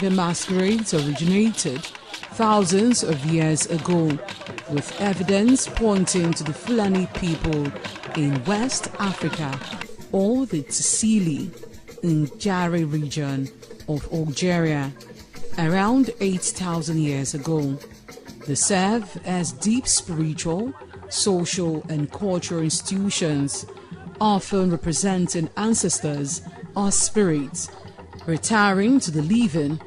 the masquerades originated thousands of years ago, with evidence pointing to the Fulani people in West Africa or the Tsili in Jari region of Algeria around 8,000 years ago. They serve as deep spiritual, social and cultural institutions, often representing ancestors or spirits retiring to the living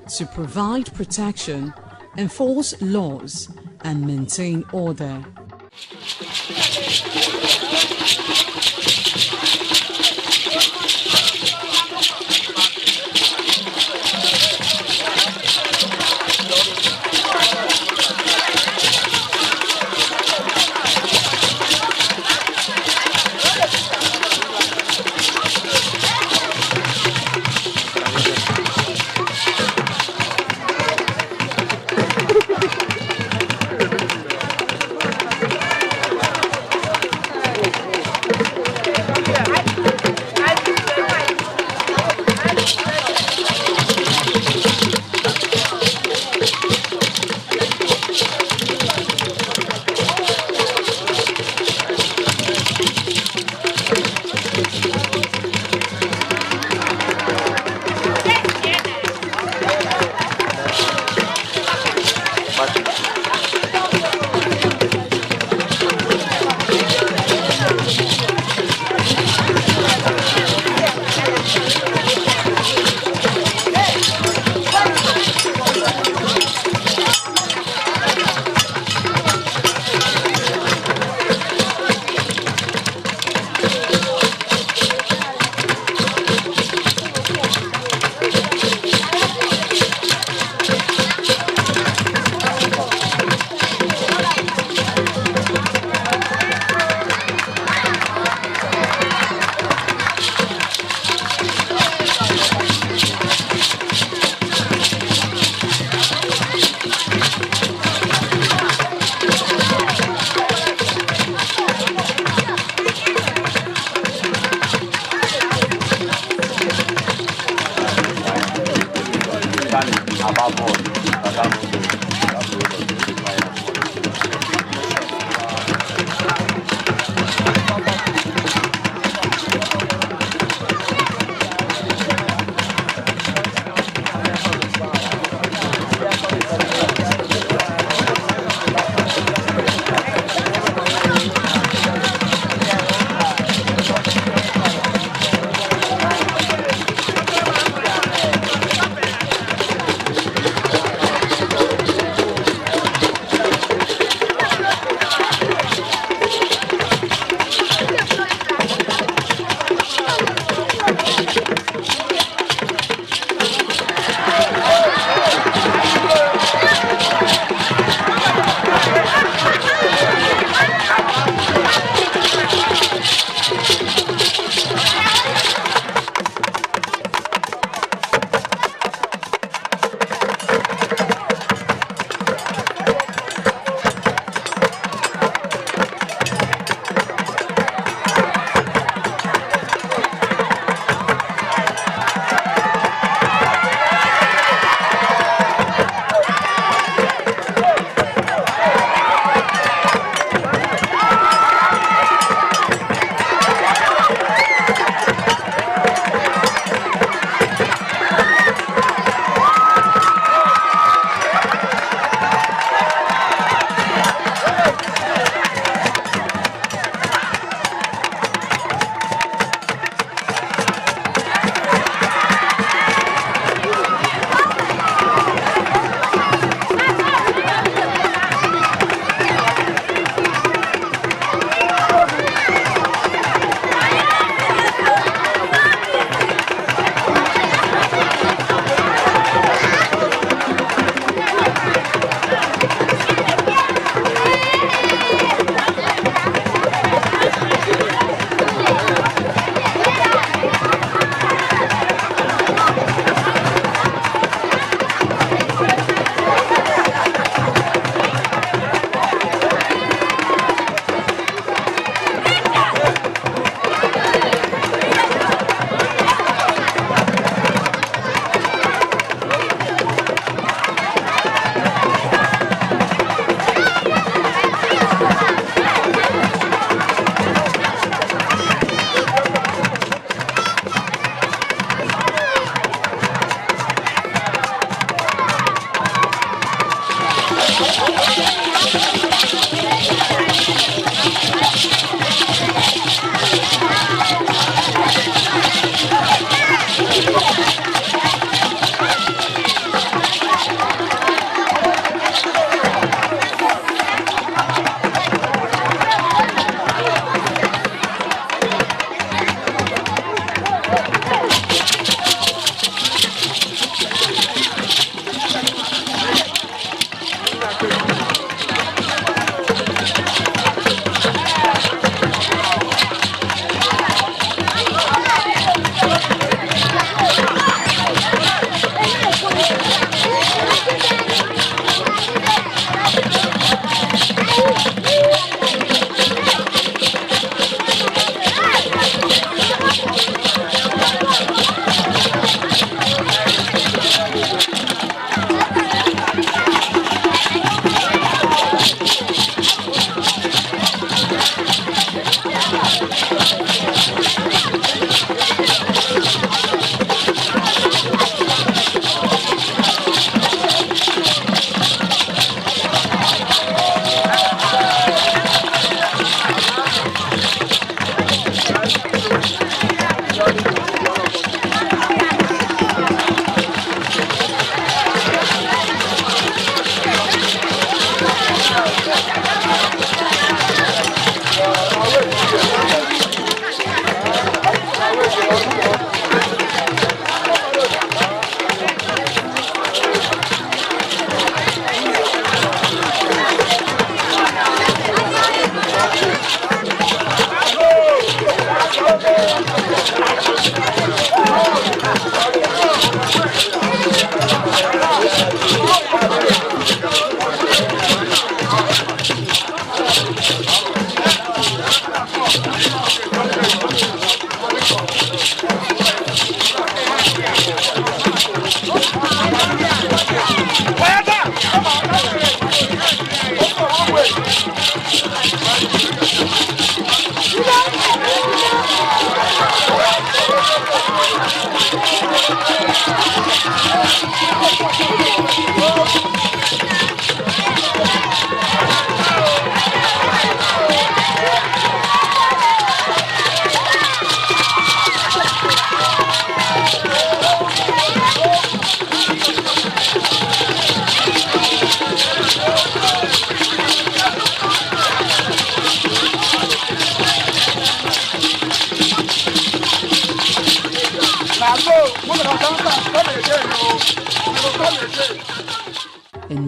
to provide protection, enforce laws and maintain order.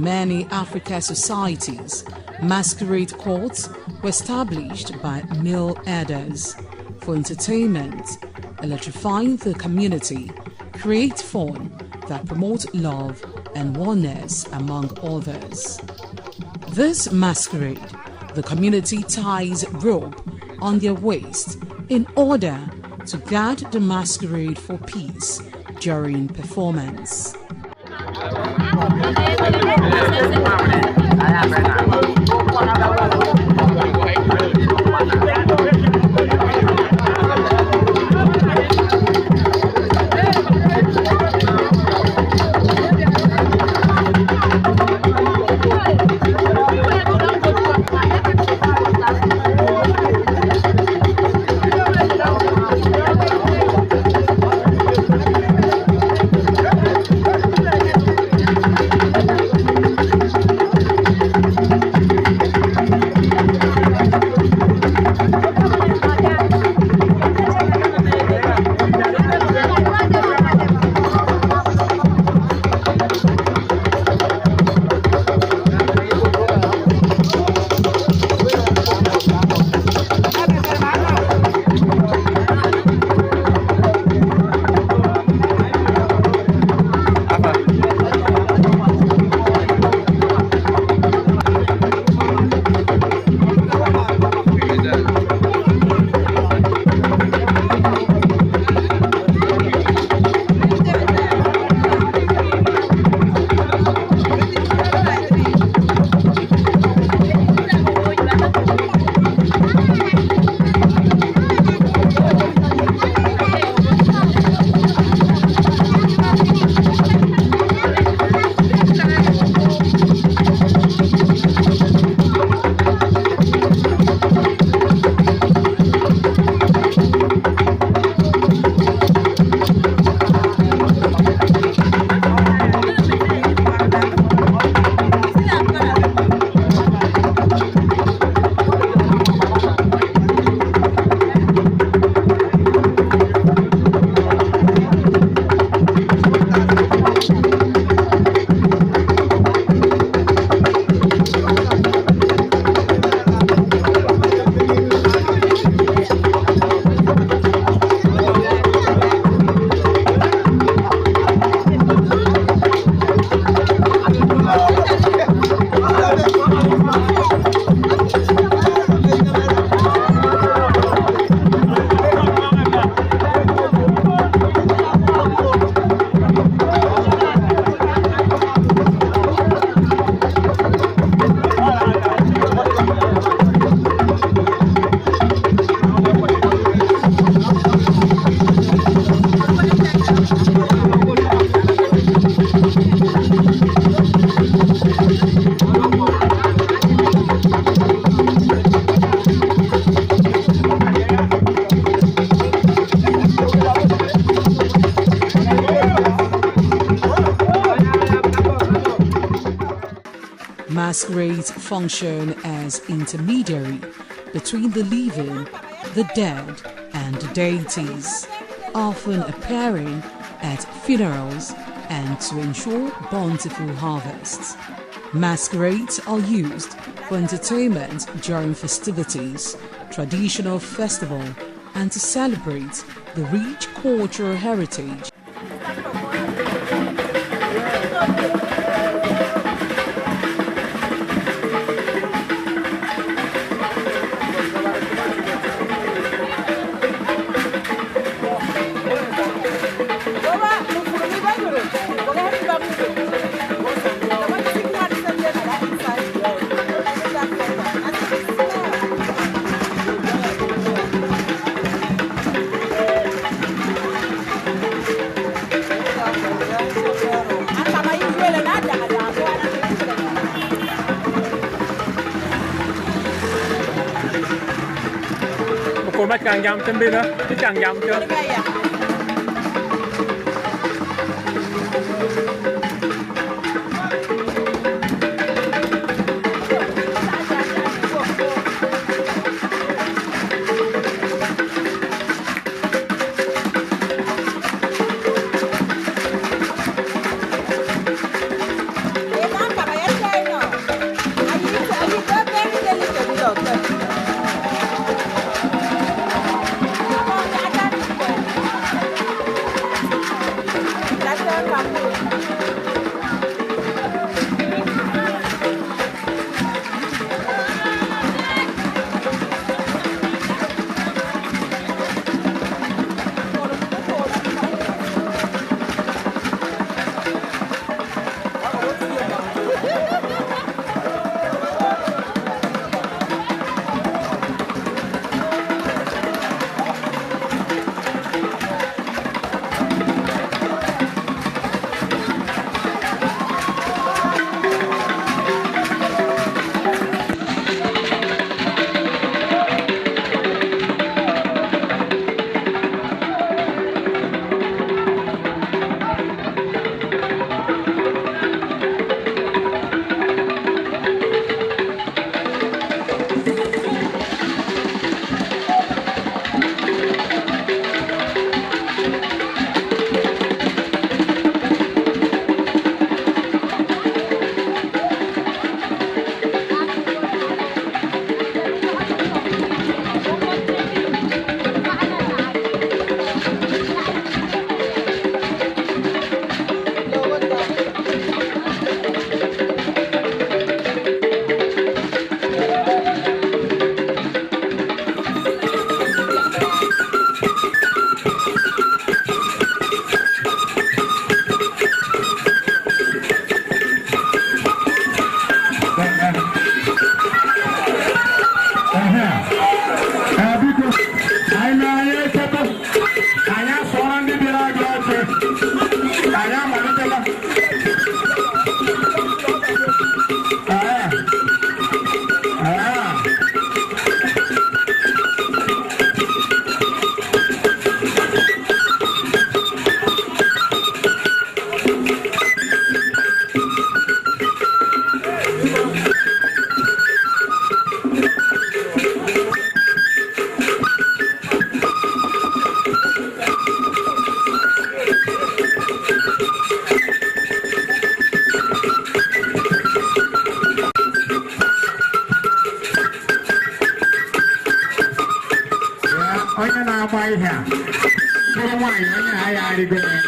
many African societies, masquerade courts were established by male elders for entertainment, electrifying the community, create fun that promote love and oneness among others. This masquerade, the community ties rope on their waist in order to guard the masquerade for peace during performance. Masquerades function as intermediary between the living, the dead, and the deities, often appearing at funerals and to ensure bountiful harvests. Masquerades are used for entertainment during festivities, traditional festival, and to celebrate the rich cultural heritage. Cô bắt càng dầm trên bên đó, cái càng dầm chưa? boy here. Tell him why I go.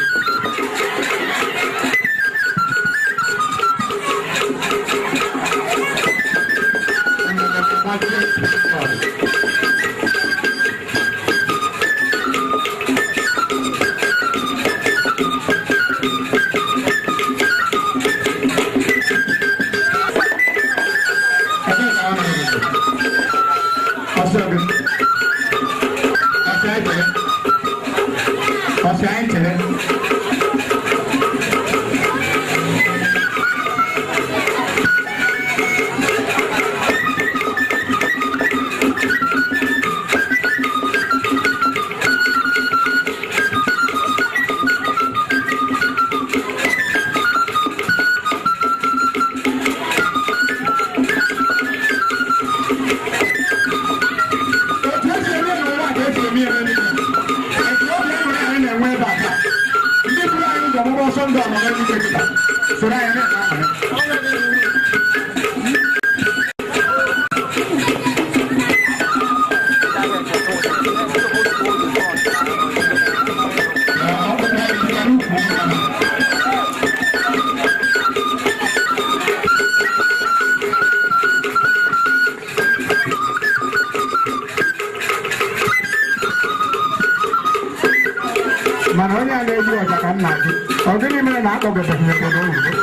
Manonya ada juga jangan lagi. Kalau ini mana nak kau kepengen dulu.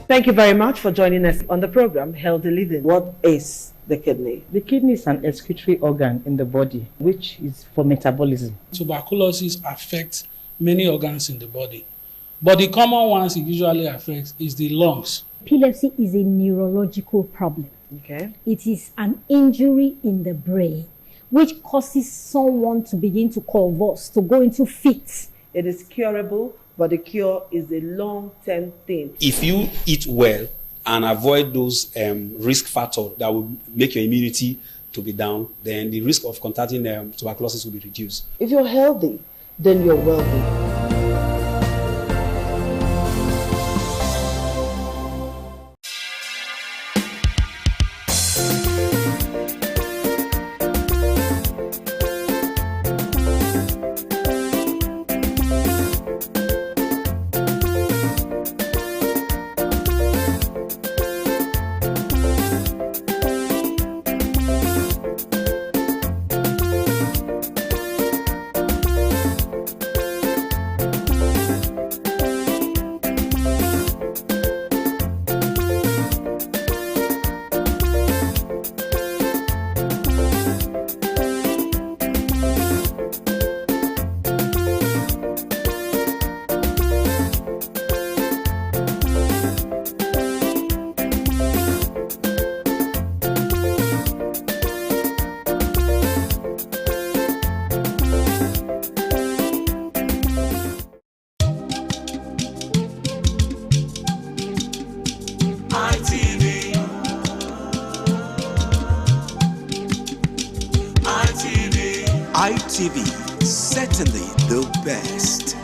Thank you very much for joining us on the program, Healthy Living. What is the kidney? The kidney is an excretory organ in the body, which is for metabolism. Tuberculosis affects many organs in the body, but the common ones it usually affects is the lungs. Epilepsy is a neurological problem. Okay. It is an injury in the brain which causes someone to begin to convulse, to go into fits. It is curable, but the cure is a long-term thing. If you eat well and avoid those risk factors that will make your immunity to be down, then the risk of contracting tuberculosis will be reduced. If you're healthy, then you're wealthy. ITV, certainly the best.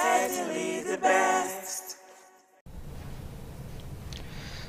Certainly the best.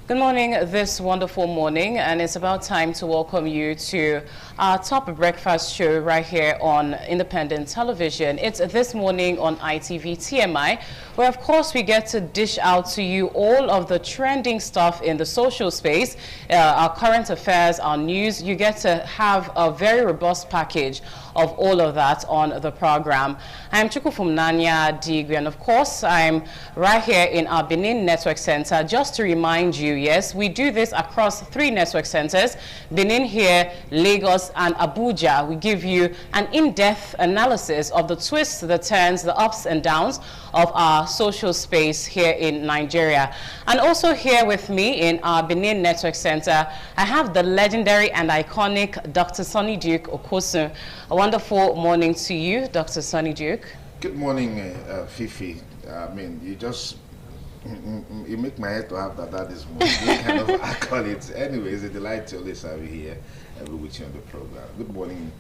Good morning this wonderful morning, and it's about time to welcome you to our top breakfast show right here on Independent Television. It's this morning on ITV TMI, where of course we get to dish out to you all of the trending stuff in the social space, our current affairs, our news. You get to have a very robust package of all of that on the program. I'm Chukufumnanya Digwe, and of course I'm right here in our Benin Network Center. Just to remind you, yes, we do this across 3 network centers: Benin here, Lagos, and Abuja. We give you an in-depth analysis of the twists, the turns, the ups and downs of our social space here in Nigeria. And also here with me in our Benin Network Center, I have the legendary and iconic Dr. Sonny Duke Okosun. A wonderful morning to you, Dr. Sonny Duke. Good morning, Fifi. I mean, you make my head to have that this morning. What kind of accolades. Anyway, it's a delight to always have you here every week on the program. Good morning,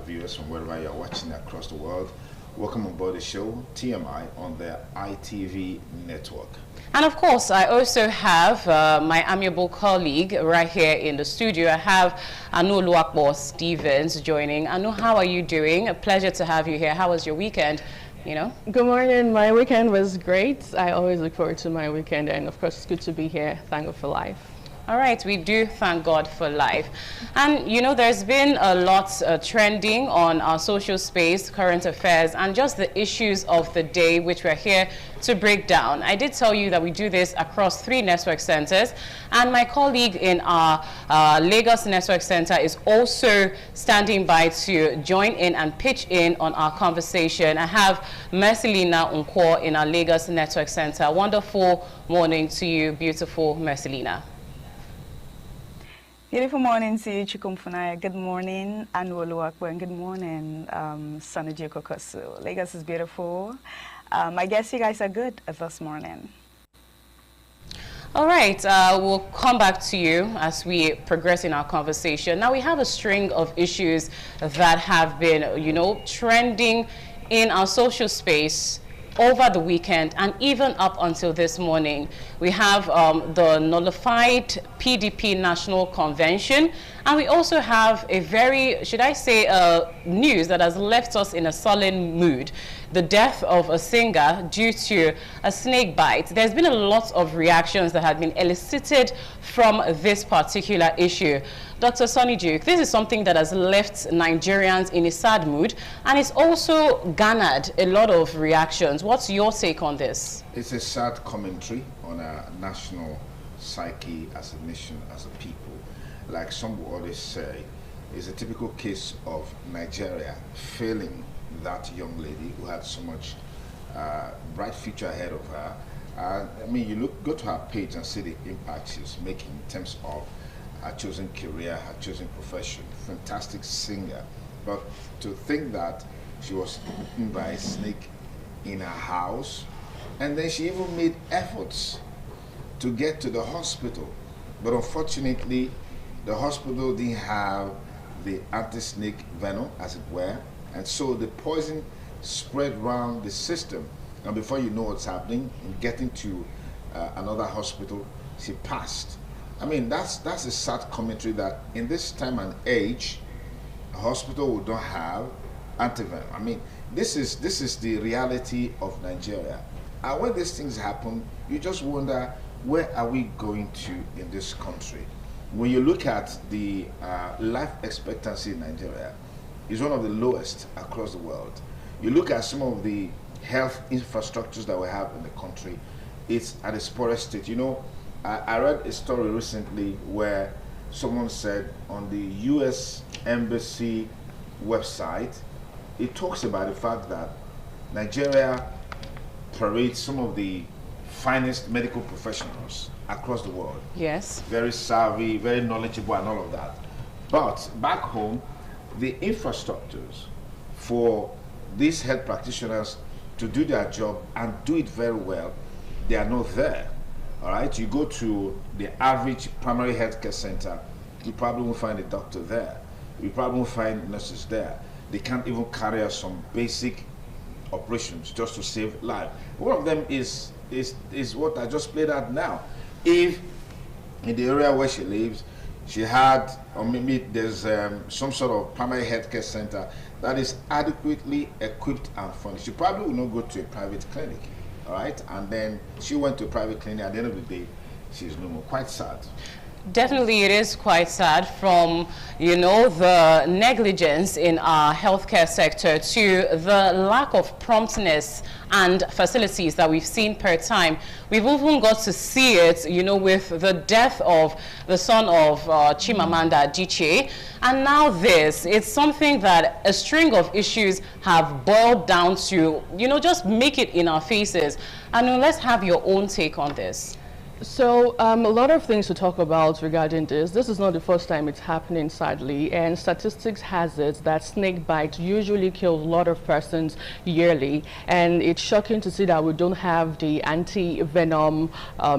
viewers from wherever you're watching across the world. Welcome on board the show, TMI, on the ITV network. And of course, I also have my amiable colleague right here in the studio. I have Anu Oluwakbo Stevens joining. Anu, how are you doing? A pleasure to have you here. How was your weekend? Good morning. My weekend was great. I always look forward to my weekend, and of course it's good to be here. Thank God for life. All right, we do thank God for life. And there's been a lot trending on our social space, current affairs, and just the issues of the day, which we're here to break down. I did tell you that we do this across 3 network centers, and my colleague in our Lagos Network Center is also standing by to join in and pitch in on our conversation. I have Mercelina Unkwo in our Lagos Network Center. Wonderful morning to you, beautiful Mercelina. Beautiful morning to you, Chukumfunaya. Good morning, Anu Oluwakbo, and good morning, Sonny Duke Okosun. Lagos is beautiful. I guess you guys are good this morning. All right, we'll come back to you as we progress in our conversation. Now, we have a string of issues that have been, trending in our social space over the weekend and even up until this morning. We have the nullified PDP National Convention, and we also have a very, should I say, news that has left us in a sullen mood. The death of a singer due to a snake bite. There's been a lot of reactions that have been elicited from this particular issue. Dr. Sonny Duke, this is something that has left Nigerians in a sad mood, and it's also garnered a lot of reactions. What's your take on this? It's a sad commentary on our national psyche as a nation, as a people. Like some would always say, it's a typical case of Nigeria failing that young lady who had so much bright future ahead of her. I mean, go to her page and see the impact she's making in terms of her chosen career, her chosen profession. Fantastic singer. But to think that she was bitten by a snake in her house, and then she even made efforts to get to the hospital. But unfortunately, the hospital didn't have the anti-snake venom, as it were, and so the poison spread around the system. And before you know what's happening, in getting to another hospital, she passed. I mean, that's a sad commentary that in this time and age, a hospital would not have antivenom. I mean, this is the reality of Nigeria. And when these things happen, you just wonder, where are we going to in this country? When you look at the life expectancy in Nigeria, it's one of the lowest across the world. You look at some of the health infrastructures that we have in the country, it's at its poorest state. I read a story recently where someone said on the U.S. Embassy website, it talks about the fact that Nigeria parades some of the finest medical professionals across the world. Yes. Very savvy, very knowledgeable and all of that. But back home, the infrastructures for these health practitioners to do their job and do it very well, they are not there. All right, you go to the average primary healthcare center, you probably won't find a doctor there. You probably won't find nurses there. They can't even carry out some basic operations just to save life. One of them is what I just played out now. If in the area where she lives, she had, or maybe there's some sort of primary healthcare center that is adequately equipped and furnished, she probably would not go to a private clinic, all right? And then she went to a private clinic. At the end of the day, she's no more. Quite sad. Definitely, it is quite sad, from, you know, the negligence in our healthcare sector to the lack of promptness and facilities that we've seen per time. We've even got to see it, you know, with the death of the son of Chimamanda Adichie. And now this, it's something that a string of issues have boiled down to, you know, just make it in our faces. And let's have your own take on this. So a lot of things to talk about regarding this. This is not the first time it's happening, sadly, and statistics has it that snake bite usually kills a lot of persons yearly, and it's shocking to see that we don't have the anti-venom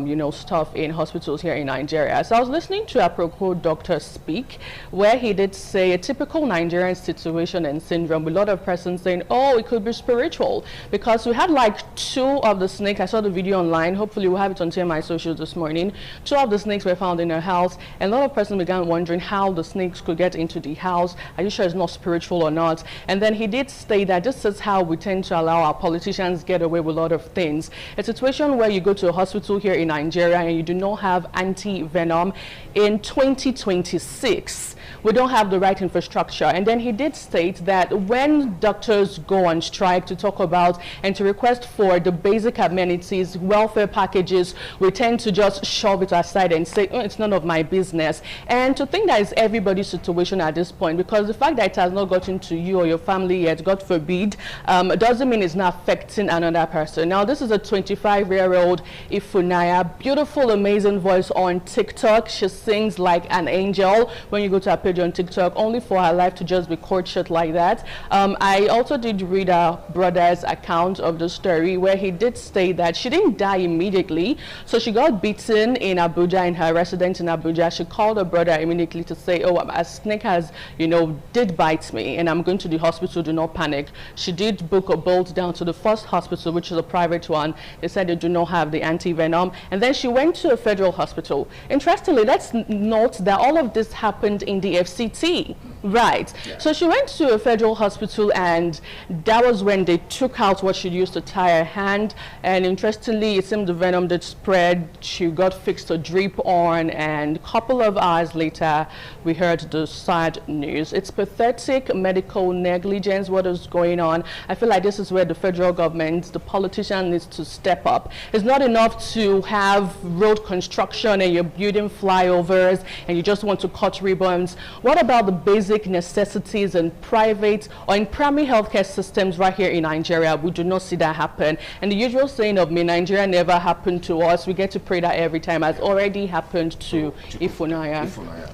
you know, stuff in hospitals here in Nigeria. So I was listening to a Aproko doctor speak, where he did say a typical Nigerian situation and syndrome, with a lot of persons saying, oh, it could be spiritual, because we had like 2 of the snakes. I saw the video online, hopefully we'll have it on TMI social this morning. 2 of the snakes were found in her house, and a lot of persons began wondering how the snakes could get into the house. Are you sure it's not spiritual or not? And then he did state that this is how we tend to allow our politicians get away with a lot of things. A situation where you go to a hospital here in Nigeria and you do not have anti-venom in 2026. We don't have the right infrastructure. And then he did state that when doctors go on strike to talk about and to request for the basic amenities, welfare packages, we tend to just shove it aside and say, oh, it's none of my business. And to think that it's everybody's situation at this point, because the fact that it has not gotten to you or your family yet, God forbid, doesn't mean it's not affecting another person. Now, this is a 25-year-old Ifunanya, beautiful, amazing voice on TikTok. She sings like an angel. When you go to her page on TikTok, only for her life to just be cut short like that. I also did read her brother's account of the story, where he did state that she didn't die immediately. So she got beaten in Abuja, in her residence in Abuja. She called her brother immediately to say, oh, a snake has, you know, did bite me and I'm going to the hospital, do not panic. She did book a bolt down to the first hospital, which is a private one. They said they do not have the anti-venom. And then she went to a federal hospital. Interestingly, let's note that all of this happened in the FCT. Right. Yeah. So she went to a federal hospital, and that was when they took out what she used to tie her hand. And interestingly, it seemed the venom did spread. She got fixed a drip on, and a couple of hours later, we heard the sad news. It's pathetic medical negligence, what is going on. I feel like this is where the federal government, the politician, needs to step up. It's not enough to have road construction and you're building flyovers and you just want to cut ribbons. What about the basic necessities in private or in primary healthcare systems right here in Nigeria? We do not see that happen. And the usual saying of me, Nigeria never happened to us, we get to pray that every time, has already happened to Ifunanya.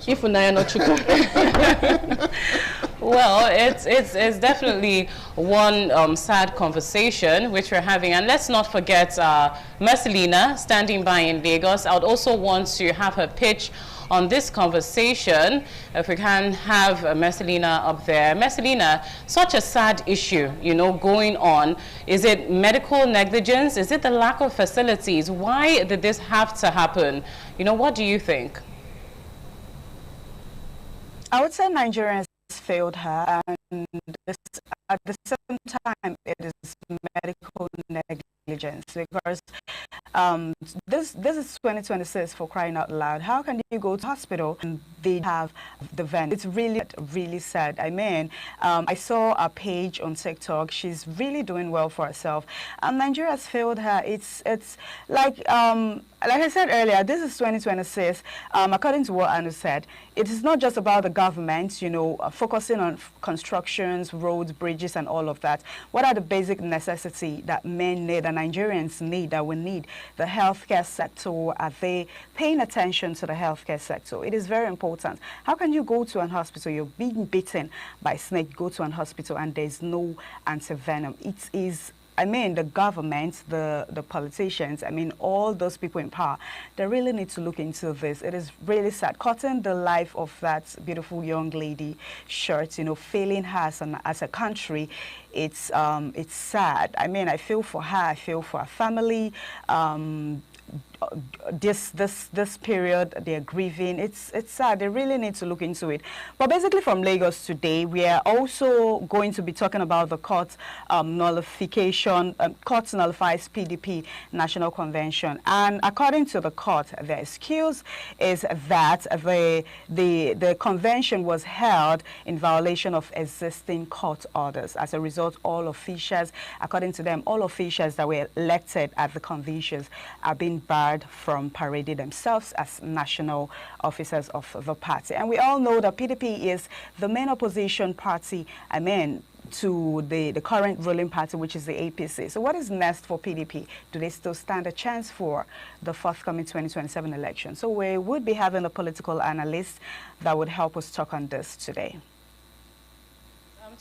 Ifunanya, not Chukwu. Well, it's definitely one sad conversation which we're having. And let's not forget Mercelina standing by in Lagos. I would also want to have her pitch on this conversation. If we can have Mercelina up there. Mercelina, such a sad issue, you know, going on. Is it medical negligence? Is it the lack of facilities? Why did this have to happen? You know, what do you think? I would say Nigerians failed her, and at the same time it is medical negligence, because this is 2026, for crying out loud. How can you go to hospital and they have the venom? It's really sad. I mean, I saw a page on TikTok. She's really doing well for herself, and Nigeria has failed her. It's like I said earlier, this is 2026. According to what Anu said, it is not just about the government, you know, focusing on constructions, roads, bridges, and all of that. What are the basic necessities that men need, that Nigerians need, that we need? The healthcare sector, are they paying attention to the healthcare sector? It is very important. How can you go to an hospital, you're being bitten by a snake, go to an hospital and there's no antivenom? It is I mean, the government, the politicians, I mean, all those people in power, they really need to look into this. It is really sad. Cutting the life of that beautiful young lady short, you know, failing her as a country, it's sad. I mean, I feel for her, I feel for her family. This period they're grieving, it's sad. They really need to look into it. But basically from Lagos today, we are also going to be talking about the court nullification. Court nullifies PDP National Convention, and according to the court, the excuse is that the convention was held in violation of existing court orders. As a result, all officials, according to them, all officials that were elected at the conventions are being barred from parading themselves as national officers of the party. And we all know that PDP is the main opposition party, I mean, to the current ruling party, which is the APC. So what is next for PDP? Do they still stand a chance for the forthcoming 2027 election? So we would be having a political analyst that would help us talk on this today.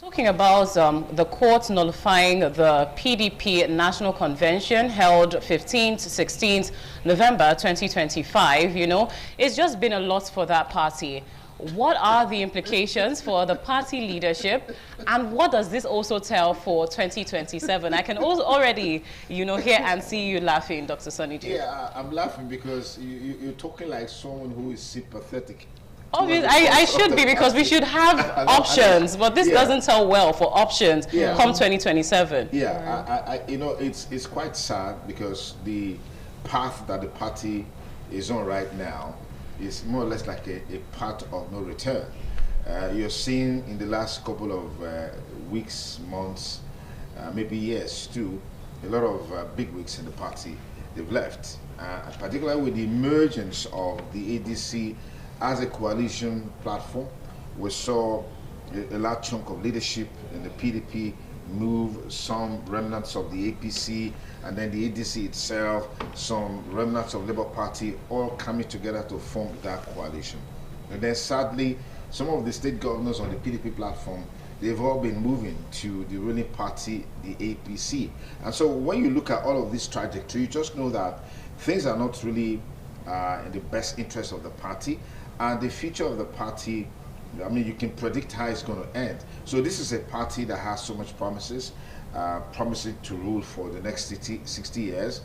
Talking about the court nullifying the PDP National Convention held 15th to 16th November 2025, you know, it's just been a lot for that party. What are the implications for the party leadership, and what does this also tell for 2027? I can also already, you know, hear and see you laughing, Dr. Sonny J. Yeah, I'm laughing because you're talking like someone who is sympathetic. Obviously, I should be, because we should have options, but this doesn't tell well for options come 2027. Yeah, you know, it's quite sad because the path that the party is on right now is more or less like a path of no return. You're seeing in the last couple of weeks, months, maybe years too, a lot of big wigs in the party, they've left, particularly with the emergence of the ADC as a coalition platform. We saw a large chunk of leadership in the PDP move, some remnants of the APC, and then the ADC itself, some remnants of Labour Party, all coming together to form that coalition. And then sadly, some of the state governors on the PDP platform, they've all been moving to the ruling party, the APC. And so when you look at all of this trajectory, you just know that things are not really in the best interest of the party. And the future of the party, I mean, you can predict how it's going to end. So this is a party that has so much promises, promising to rule for the next 60 years,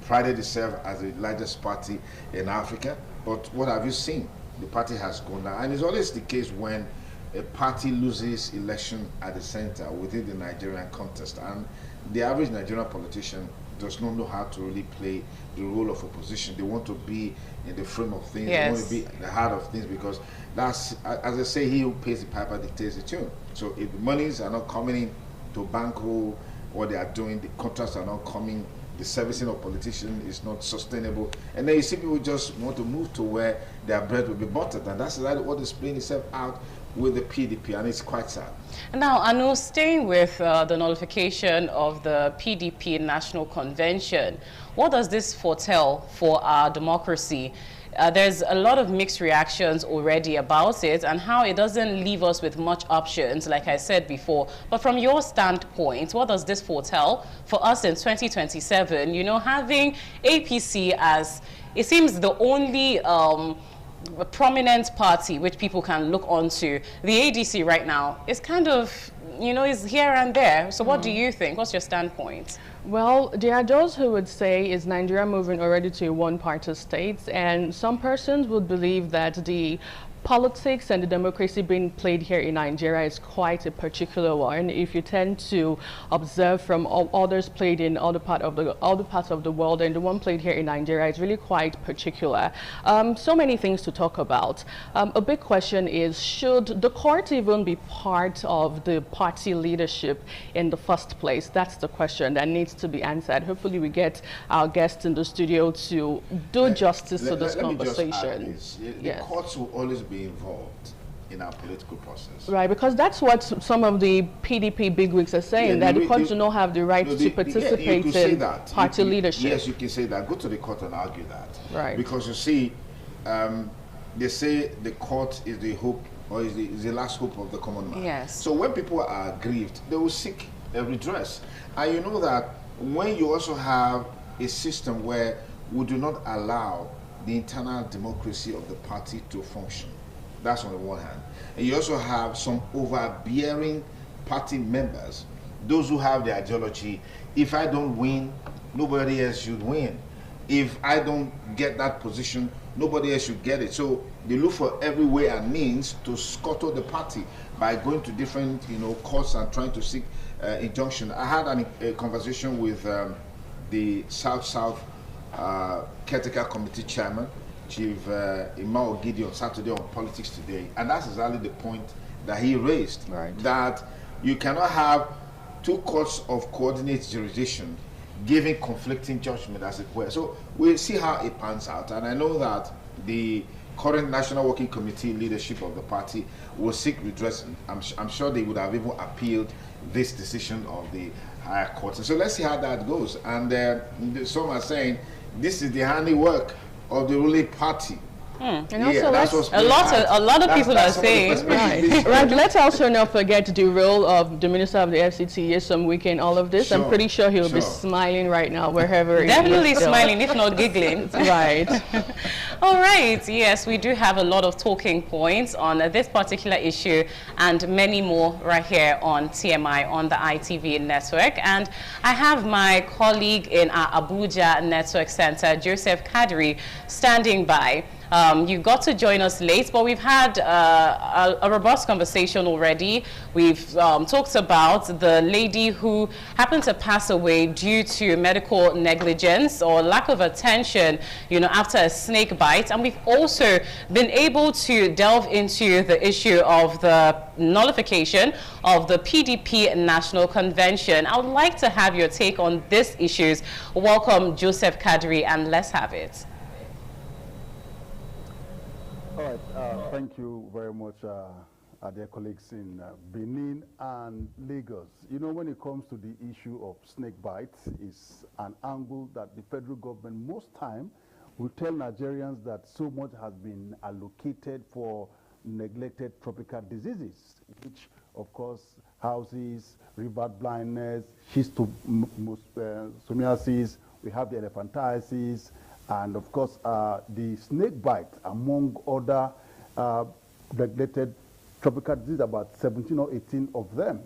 prided itself as the largest party in Africa. But what have you seen? The party has gone down. And it's always the case when a party loses election at the center within the Nigerian context. And the average Nigerian politician does not know how to really play the role of opposition. They want to be in the frame of things. They want to be in the heart of things, because that's, as I say, he who pays the piper dictates the tune. So if the monies are not coming in to bankroll what they are doing, the contracts are not coming, the servicing of politicians is not sustainable, and then you see people just want to move to where their bread will be buttered, and that's exactly what is playing itself out with the PDP, and it's quite sad. Now, Anu, staying with the nullification of the PDP National Convention, what does this foretell for our democracy? There's a lot of mixed reactions already about it, and how it doesn't leave us with much options, like I said before. But from your standpoint, what does this foretell for us in 2027? You know, having APC as, it seems, the only a prominent party which people can look onto. The ADC right now is kind of, you know, is here and there. So what do you think? What's your standpoint? Well, there are those who would say, is Nigeria moving already to a one-party state? And some persons would believe that the politics and the democracy being played here in Nigeria is quite a particular one. If you tend to observe from others played in other parts of the world, and the one played here in Nigeria is really quite particular. So many things to talk about. A big question is, should the court even be part of the party leadership in the first place? That's the question that needs to be answered. Hopefully we get our guests in the studio to do justice to this conversation. The courts will always be involved in our political process. Right, because that's what some of the PDP bigwigs are saying, that the courts do not have the right to participate in party leadership. Yes, you can say that. Go to the court and argue that. Right. Because you see, they say the court is the hope, or is the last hope of the common man. Yes. So when people are aggrieved, they will seek redress. And you know that when you also have a system where we do not allow the internal democracy of the party to function, that's on the one hand. And you also have some overbearing party members, those who have the ideology, if I don't win, nobody else should win. If I don't get that position, nobody else should get it. So they look for every way and means to scuttle the party by going to different, courts and trying to seek injunction. I had a conversation with the South Caretaker Committee Chairman, Chief Imao Gidi, on Saturday on Politics Today, and that's exactly the point that he raised, right, that you cannot have two courts of coordinate jurisdiction giving conflicting judgment, as it were. So we'll see how it pans out, and I know that the current National Working Committee leadership of the party will seek redress. I'm sure they would have even appealed this decision of the higher court. So let's see how that goes. And some are saying this is the handiwork of the ruling party. And also a lot of people are saying, right, let's also not forget the role of the Minister of the FCT, Nyesom Wike, in all of this. Sure, I'm pretty sure he'll be smiling right now wherever he is. Definitely smiling, if not giggling. Right. All right, yes, we do have a lot of talking points on this particular issue and many more right here on TMI on the ITV network. And I have my colleague in our Abuja Network Center, Joseph Kadri, standing by. You got to join us late, but we've had a robust conversation already. We've talked about the lady who happened to pass away due to medical negligence or lack of attention, after a snake bite. And we've also been able to delve into the issue of the nullification of the PDP National Convention. I would like to have your take on these issues. Welcome, Joseph Kadri, and let's have it. All right, thank you very much, our dear colleagues in Benin and Lagos. When it comes to the issue of snake bites, it's an angle that the federal government most time will tell Nigerians that so much has been allocated for neglected tropical diseases, which of course houses river blindness, schistosomiasis, we have the elephantiasis, and of course, the snake bite, among other neglected tropical diseases, about 17 or 18 of them.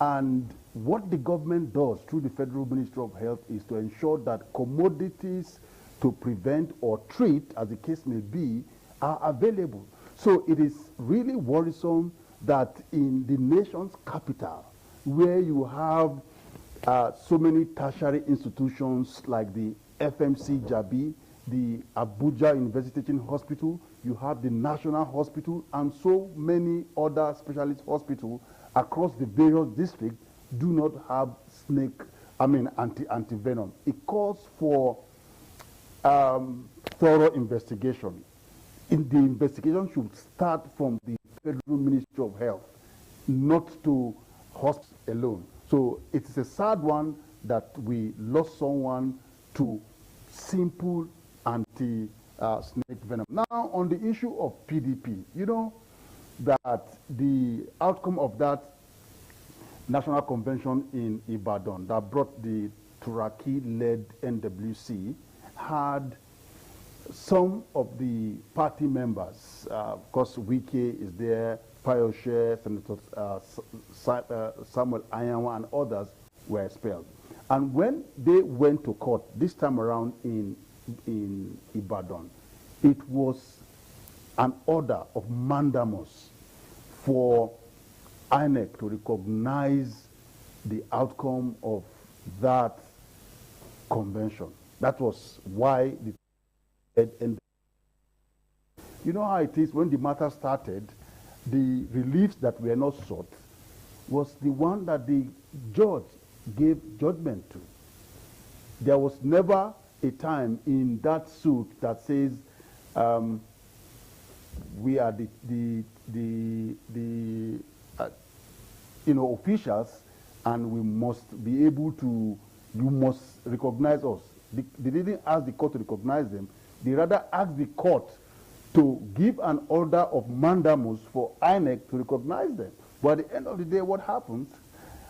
And what the government does through the Federal Ministry of Health is to ensure that commodities to prevent or treat, as the case may be, are available. So it is really worrisome that in the nation's capital, where you have so many tertiary institutions like the FMC Jabi, the Abuja University Teaching Hospital, you have the National Hospital, and so many other specialist hospitals across the various districts do not have anti-venom. It calls for thorough investigation. The investigation should start from the Federal Ministry of Health, not to hospitals alone. So it is a sad one that we lost someone to simple anti-snake venom. Now, on the issue of PDP, that the outcome of that national convention in Ibadan that brought the Turaki-led NWC had some of the party members, of course, Wike is there, Payoshe, Senator Samuel Anyanwu, and others were expelled. And when they went to court this time around in Ibadan, it was an order of mandamus for INEC to recognize the outcome of that convention. That was why and you know how it is when the matter started, the reliefs that were not sought was the one that the judge gave judgment to. There was never a time in that suit that says we are the officials, and we must be able to, you must recognize us. They didn't ask the court to recognize them. They rather asked the court to give an order of mandamus for INEC to recognize them. But at the end of the day, what happens?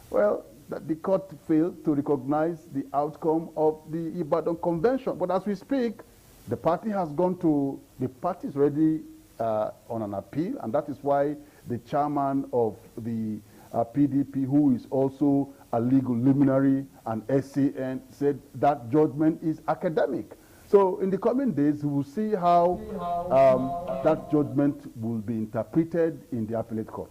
Well, that the court failed to recognize the outcome of the Ibadan Convention. But as we speak, the party has gone to, the party is already on an appeal, and that is why the chairman of the PDP, who is also a legal luminary and SCN, said that judgment is academic. So in the coming days, we will see how that judgment will be interpreted in the appellate court.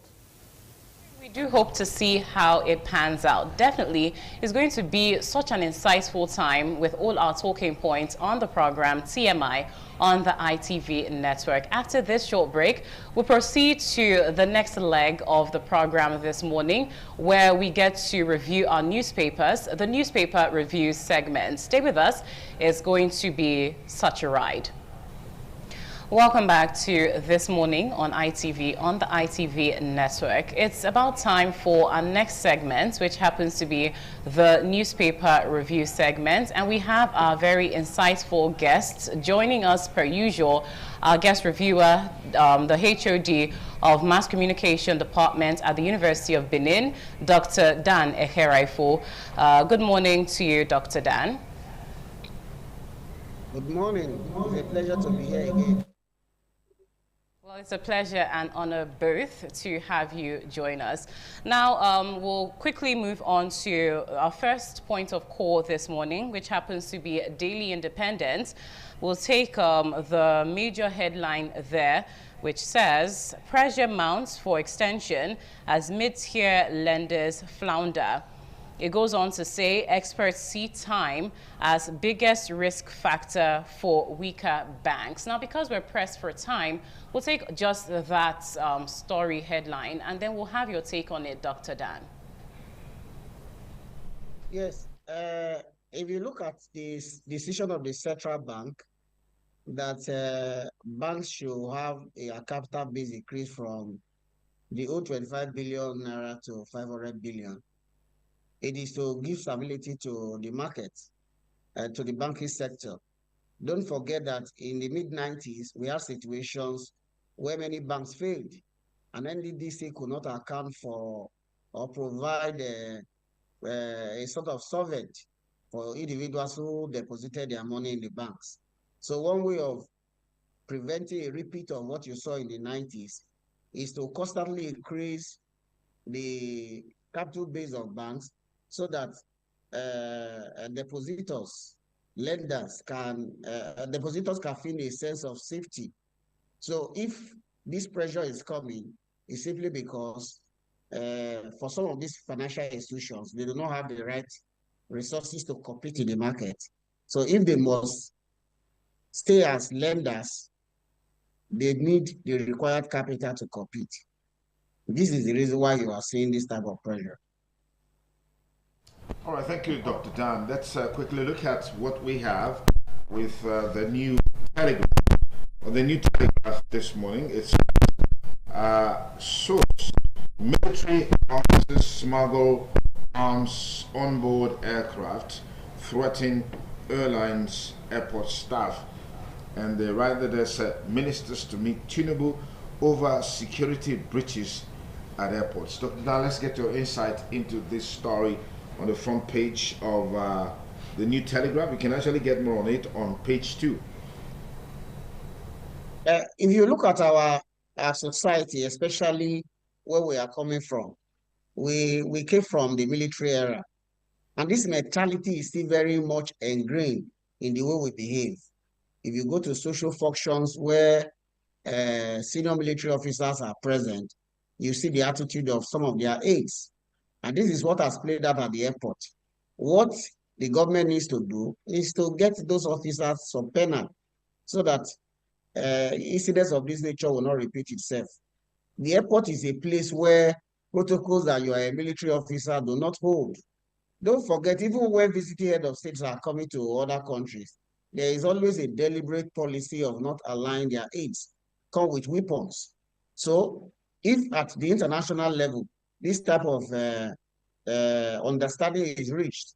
We do hope to see how it pans out. Definitely, it's going to be such an insightful time with all our talking points on the program TMI on the ITV network. After this short break, we'll proceed to the next leg of the program this morning, where we get to review our newspapers, the newspaper review segment. Stay with us. It's going to be such a ride. Welcome back to This Morning on ITV, on the ITV network. It's about time for our next segment, which happens to be the newspaper review segment. And we have our very insightful guests joining us per usual. Our guest reviewer, the HOD of Mass Communication Department at the University of Benin, Dr. Dan Eheraifo. Good morning to you, Dr. Dan. Good morning. It's a pleasure to be here again. Well, it's a pleasure and honor both to have you join us. Now, we'll quickly move on to our first point of call this morning, which happens to be Daily Independent. We'll take the major headline there, which says, pressure mounts for extension as mid-tier lenders flounder. It goes on to say experts see time as biggest risk factor for weaker banks. Now, because we're pressed for time, we'll take just that story headline, and then we'll have your take on it, Dr. Dan. Yes. If you look at this decision of the Central Bank that banks should have a capital base increase from the old 25 billion naira to 500 billion, it is to give stability to the market, to the banking sector. Don't forget that in the mid-90s, we had situations where many banks failed, and NDDC could not account for or provide a sort of solvent for individuals who deposited their money in the banks. So one way of preventing a repeat of what you saw in the 90s is to constantly increase the capital base of banks, so that depositors can feel a sense of safety. So if this pressure is coming, it's simply because for some of these financial institutions, they do not have the right resources to compete in the market. So if they must stay as lenders, they need the required capital to compete. This is the reason why you are seeing this type of pressure. All right, thank you, Dr. Dan. Let's quickly look at what we have with the new Telegraph. The new Telegraph this morning, it's source: military officers smuggle arms on board aircraft, threaten airlines, airport staff. And they write that there's ministers to meet Tinubu over security breaches at airports. Dr. Dan, let's get your insight into this story on the front page of the new Telegraph. You can actually get more on it on page 2. If you look at our society, especially where we are coming from, we came from the military era, and this mentality is still very much ingrained in the way we behave. If you go to social functions where senior military officers are present, you see the attitude of some of their aides. And this is what has played out at the airport. What the government needs to do is to get those officers some penal, so that incidents of this nature will not repeat itself. The airport is a place where protocols that you are a military officer do not hold. Don't forget, even when visiting head of states are coming to other countries, there is always a deliberate policy of not allowing their aides come with weapons. So if at the international level, this type of understanding is reached,